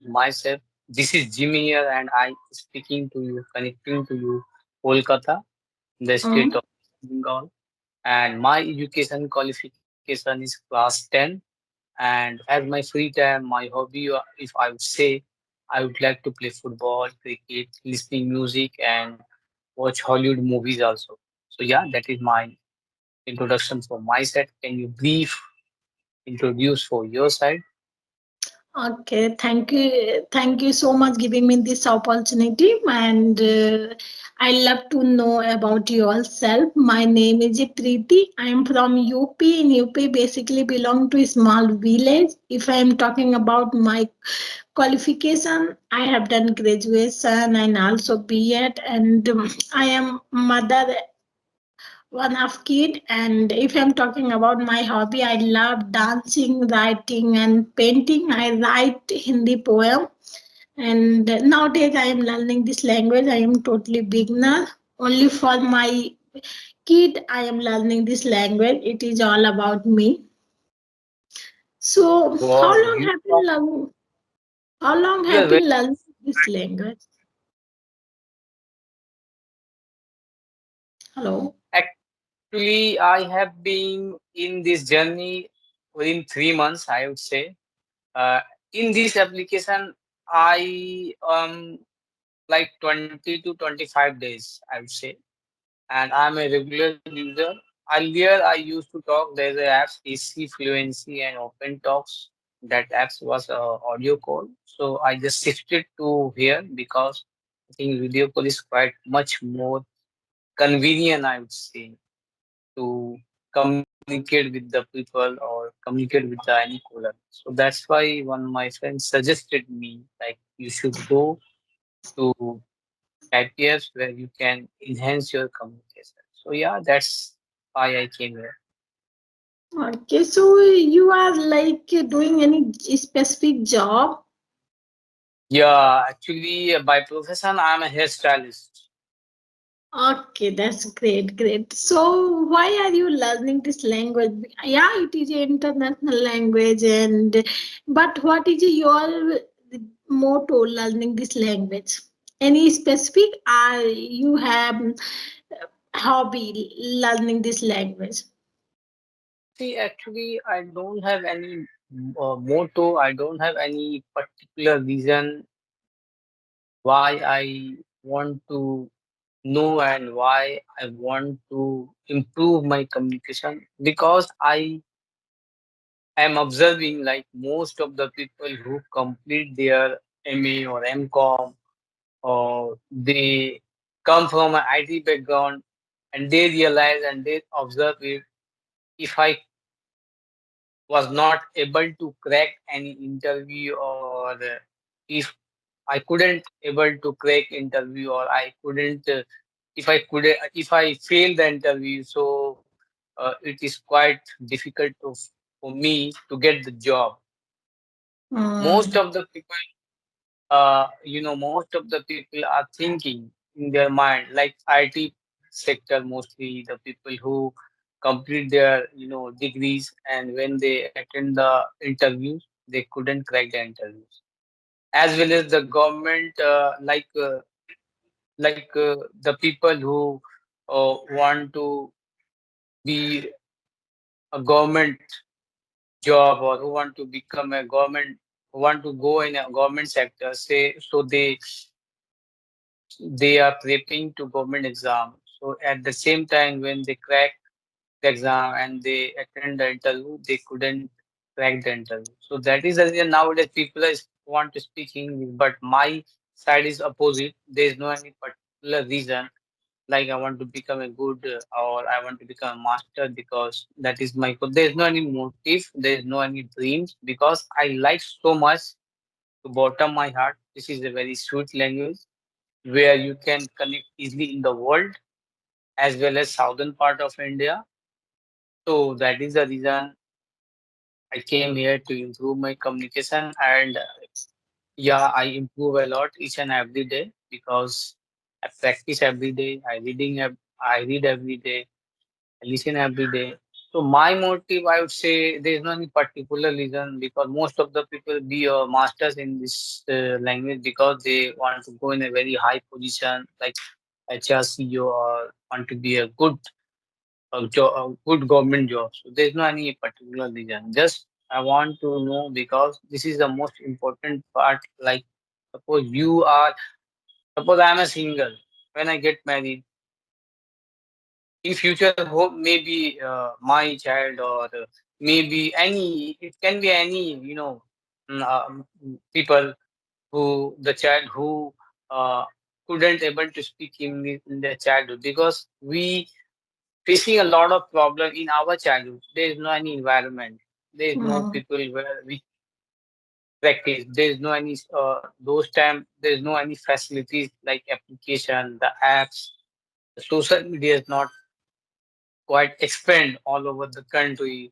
myself. This is Jimmy here, and I speaking to you, connecting to you, Kolkata, the state Mm. of Bengal. And my education qualification is class 10. And as my free time, my hobby, if I would say, I would like to play football, cricket, listening music, and watch Hollywood movies also. So yeah, that is my introduction for my side. Can you brief introduce for your side? Okay, thank you. Thank you so much giving me this opportunity. And I love to know about yourself. My name is Preeti. I am from UP. In UP, basically belong to a small village. If I am talking about my qualification, I have done graduation and also B.Ed, and I am mother one of kid. And if I'm talking about my hobby, I love dancing, writing and painting. I write Hindi poem, and nowadays I am learning this language. I am totally beginner. Only for my kid I am learning this language. It is all about me. So how Wow, long you have are you learning, how long you are have very you learning this language? Hello. actually I have been in this journey within 3 months, I would say. Uh, in this application, I like 20 to 25 days, I would say, and I'm a regular user. Earlier, I used to talk. There's a apps AC Fluency and Open Talks. That apps was audio call, so I just shifted to here because I think video call is quite much more convenient, I would say, to communicate with the people or communicate with the any caller. So that's why one of my friends suggested me like you should go to types where you can enhance your communication. So yeah, that's why I came here. Okay, so you are like doing any specific job? Yeah, actually, by profession, I'm a hairstylist. Okay, that's great, great. So, why are you learning this language? Yeah, it is an international language, and but what is your motto learning this language? Any specific? Are you have hobby learning this language? See, actually, I don't have any motto. I don't have any particular reason why I want to know and why I want to improve my communication because I am observing like most of the people who complete their MA or MCom or they come from an IT background and they realize and they observe if I was not able to crack any interview or if I couldn't able to crack interview or I couldn't if I fail the interview, so it is quite difficult for me to get the job. Most Hmm. of the people, most of the people are thinking in their mind like IT sector, mostly the people who complete their degrees and when they attend the interviews they couldn't crack the interviews, as well as the government the people who want to be a government job or who want to become a government, who want to go in a government sector, say so they are prepping to government exam. So at the same time when they crack the exam and they attend the interview, they couldn't crack the interview. So that is the reason nowadays people want to speak English, but my side is opposite. There is no any particular reason like I want to become a good or I want to become a master because that is my goal. There is no any motive, there is no any dreams because I like so much to bottom my heart. This is a very sweet language where you can connect easily in the world as well as southern part of India. So that is the reason I came here to improve my communication and yeah, I improve a lot each and every day because I practice every day. I read every day. I listen every day. So my motive, I would say, there is no any particular reason because most of the people be masters in this language because they want to go in a very high position like HR CEO or want to be a good a good government job. So there's no any particular reason. Just I want to know because this is the most important part. Like suppose you are, suppose I am a single. When I get married, in future, hope maybe my child or maybe any, it can be any, people who the child who uh, couldn't able to speak in their childhood because we facing a lot of problem in our childhood. There is no any environment. There is no Hmm. people where we practice. There is no any those time. There is no any facilities like application, the apps. The social media is not quite expand all over the country.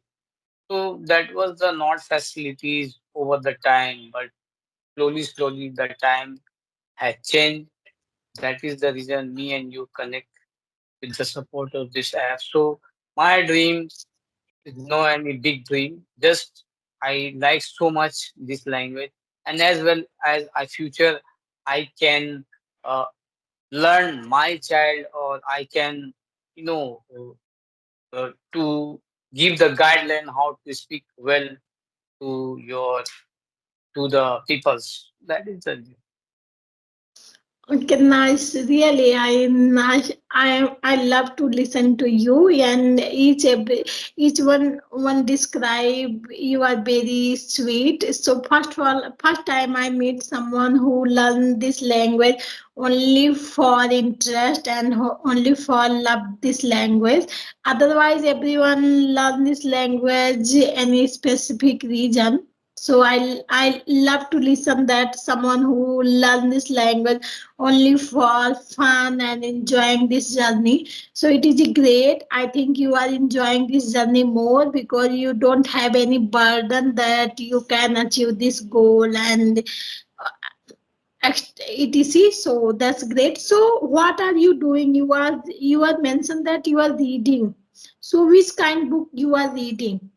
So that was the not facilities over the time, but slowly the time has changed. That is the reason me and you connect with the support of this app. So my dream is no any big dream. Just I like so much this language, and as well as I future, I can uh, learn my child, or I can, you know, to give the guideline how to speak well to your to the peoples. That is the Okay, nice. Really, I love to listen to you, and each one describe you are very sweet. So first of all, first time I meet someone who learn this language only for interest and only for love this language. Otherwise, everyone learn this language any specific reason. So I love to listen that someone who learn this language only for fun and enjoying this journey. So it is great. I think you are enjoying this journey more because you don't have any burden that you can achieve this goal and etc. So that's great. So what are you doing? You are mentioned that you are reading. So which kind book you are reading?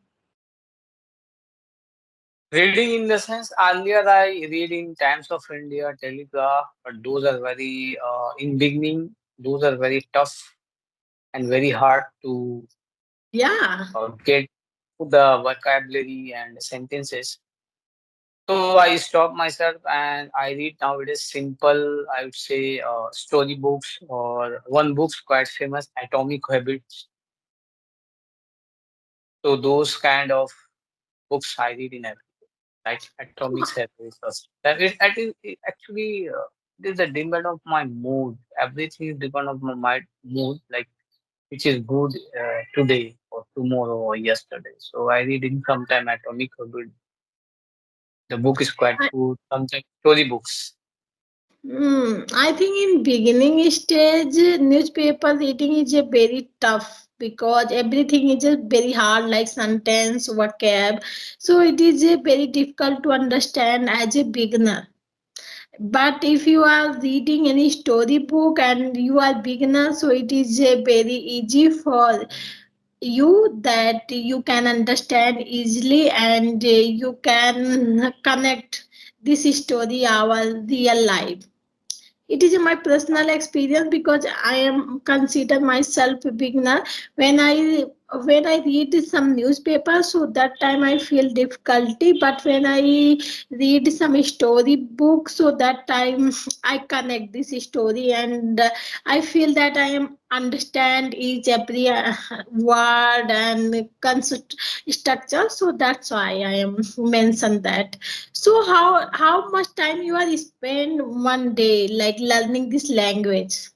reading in the sense earlier I read in Times of India, Telegraph, but those are very in beginning those are very tough and very hard to Yeah. get the vocabulary and sentences. So I stop myself and I read nowadays simple, I would say, story books or one book's quite famous, Atomic Habits. So those kind of books I read in every like Atomic Habits. That is actually it is the depend of my mood. Everything is depend of my mood, like which is good today or tomorrow or yesterday. So I read in sometime Atomic Habits. The book is quite good. Sometimes story books. I think in beginning stage, newspaper reading is a very tough because everything is just very hard, like sentence, vocab. So it is a very difficult to understand as a beginner. But if you are reading any story book and you are beginner, so it is very easy for you that you can understand easily and you can connect this story our real life. It is my personal experience because I am consider myself a beginner. When I read some newspaper, so that time I feel difficulty. But when I read some story book, so that time I connect this story and I feel that I am understand each every word and concept structure. So that's why I am mention that. So how much time you are spend one day like learning this language?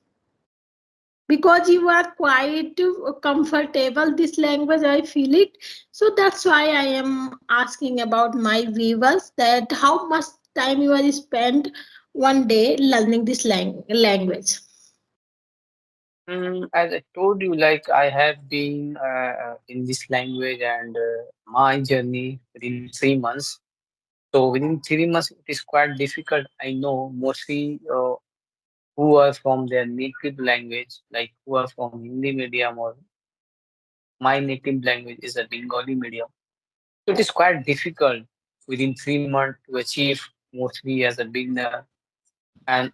Because you are quite comfortable this language, I feel it. So that's why I am asking about my viewers that how much time you are spend one day learning this language. As I told you, like I have been in this language and my journey within 3 months. So within 3 months, it is quite difficult. I know mostly who are from their native language, like who are from Hindi medium or my native language is a Bengali medium. So it is quite difficult within 3 months to achieve mostly as a beginner. And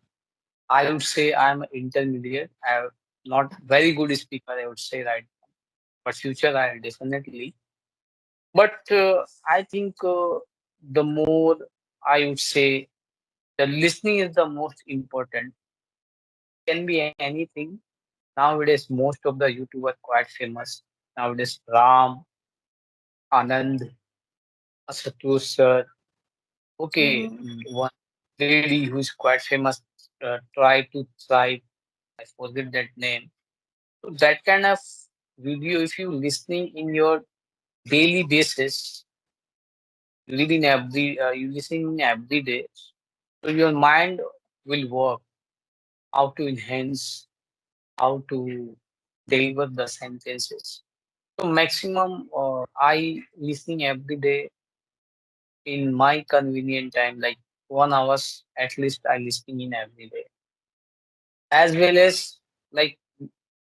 I would say I'm an intermediate. I'm not very good speaker, I would say, right? But future I'll definitely. But I think the more I would say the listening is the most important. Can be anything. Nowadays, most of the YouTubers quite famous. Nowadays, Ram, Anand, Asatosh sir. Okay, Mm. one lady who is quite famous. Try to thrive. I forget that name. So that kind of video, if you listening in your daily basis, you listen every day. So your mind will work how to enhance, how to deliver the sentences. So maximum, I listening every day in my convenient time, like 1 hours at least I listening in every day. As well as like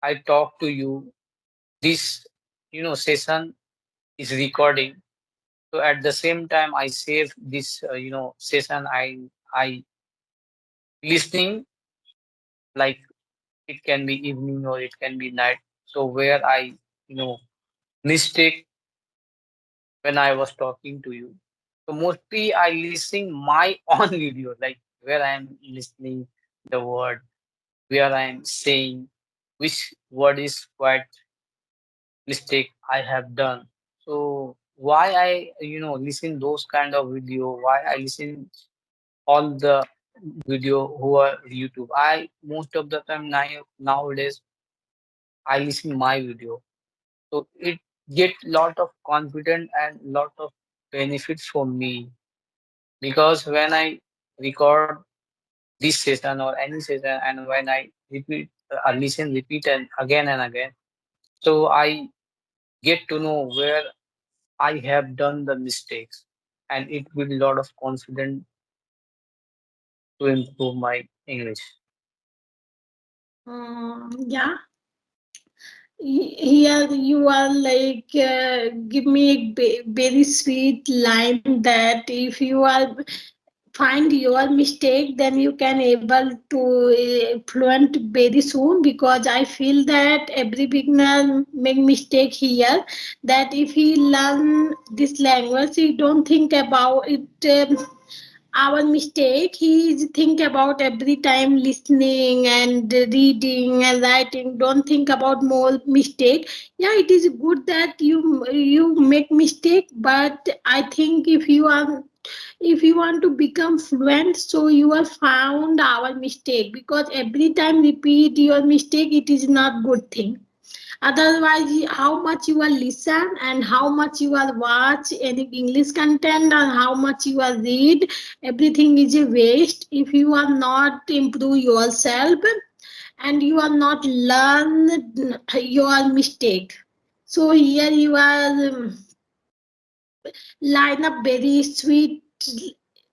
I talk to you, this session is recording. So at the same time I save this session I listening, like it can be evening or it can be night. So where I mistake when I was talking to you. So mostly I listen my own video, like where I am listening the word, where I am saying which word is quite mistake I have done. So why I listen those kind of video, why I listen all the video who are YouTube. I most of the time nowadays I listen my video. So it get lot of confidence and lot of benefits for me, because when I record this session or any session and when I repeat and again, so I get to know where I have done the mistakes, and it will a lot of confidence to improve my English. Yeah, here you are like give me a very sweet line that if you are find your mistake, then you can able to fluent very soon, because I feel that every beginner make mistake here, that if he learn this language he don't think about it, our mistake he is think about every time listening and reading and writing, don't think about more mistake. Yeah, it is good that you make mistake, but I think if you want to become fluent, so you are found our mistake, because every time repeat your mistake, it is not good thing. Otherwise, how much you are listen and how much you are watch any English content and how much you are read, everything is a waste if you are not improve yourself and you are not learn your mistake. So here you are line up very sweet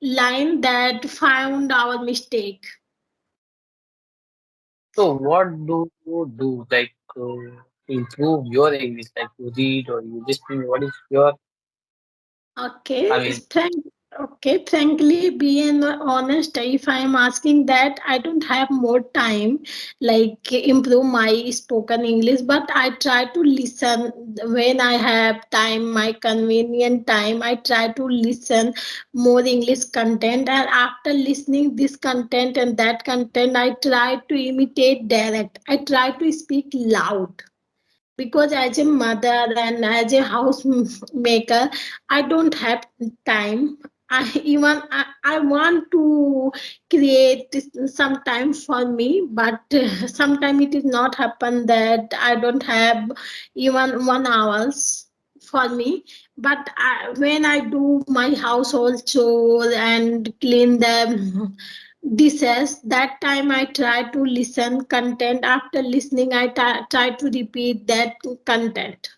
line that found our mistake. So what do you do, like to improve your English, like to read or you listening? What is your, Okay, I mean, okay. Frankly, being honest, if I am asking that, I don't have more time, like improve my spoken English. But I try to listen when I have time, my convenient time. I try to listen more English content, and after listening this content and that content, I try to imitate direct. I try to speak loud, because as a mother and as a housemaker I don't have time. I want to create some time for me, but sometimes it is not happen that I don't have even 1 hours for me. But when I do my household chore and clean them dishes, that time I try to listen content. After listening I try to repeat that content.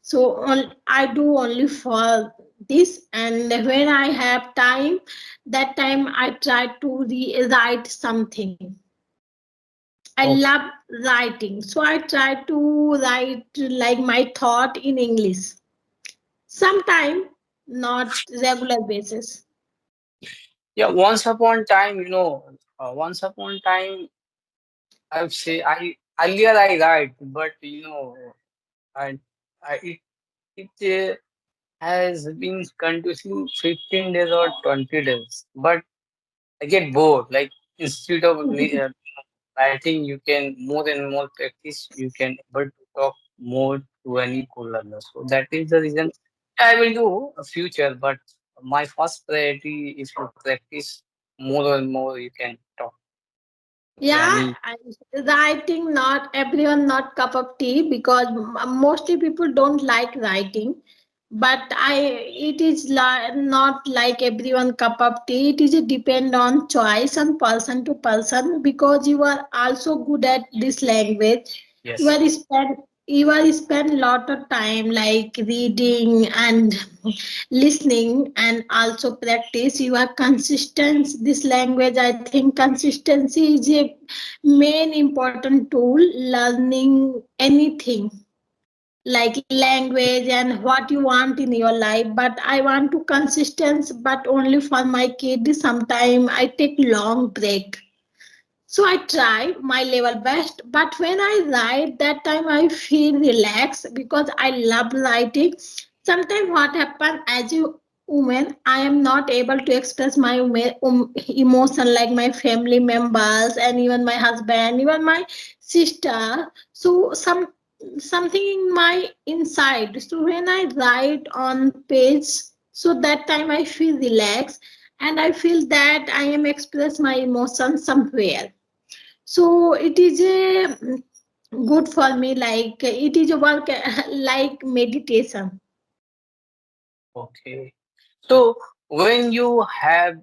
So I do only for this, and when I have time, that time I try to write something. I Okay. love writing, so I try to write like my thought in English. Sometime, not regular basis. Yeah, once upon time, once upon time, I would say I earlier I write, but I, it has been continuously 15 days or 20 days. But I get bored. Like instead of writing, you can more and more practice. You can able to talk more to any co-learner. So that is the reason I will do a future. But my first priority is to practice more and more. You can talk to Yeah, any. writing not everyone not cup of tea because mostly people don't like writing. But I it is not like everyone cup of tea. It is a depend on choice and person to person because you are also good at this language. You Yes. are spend you are spend lot of time like reading and listening and also practice. You are consistent. This language, I think, consistency is a main important tool learning anything like language and what you want in your life. But I want to consistent, but only for my kids. Sometime I take long break, so I try my level best, but when I write, that time I feel relaxed because I love writing. Sometimes what happens as a woman, I am not able to express my emotion like my family members and even my husband, even my sister. So something in my inside. So when I write on page, so that time I feel relaxed and I feel that I am express my emotions somewhere. So it is a good for me, like it is a work like meditation. Okay. So when you have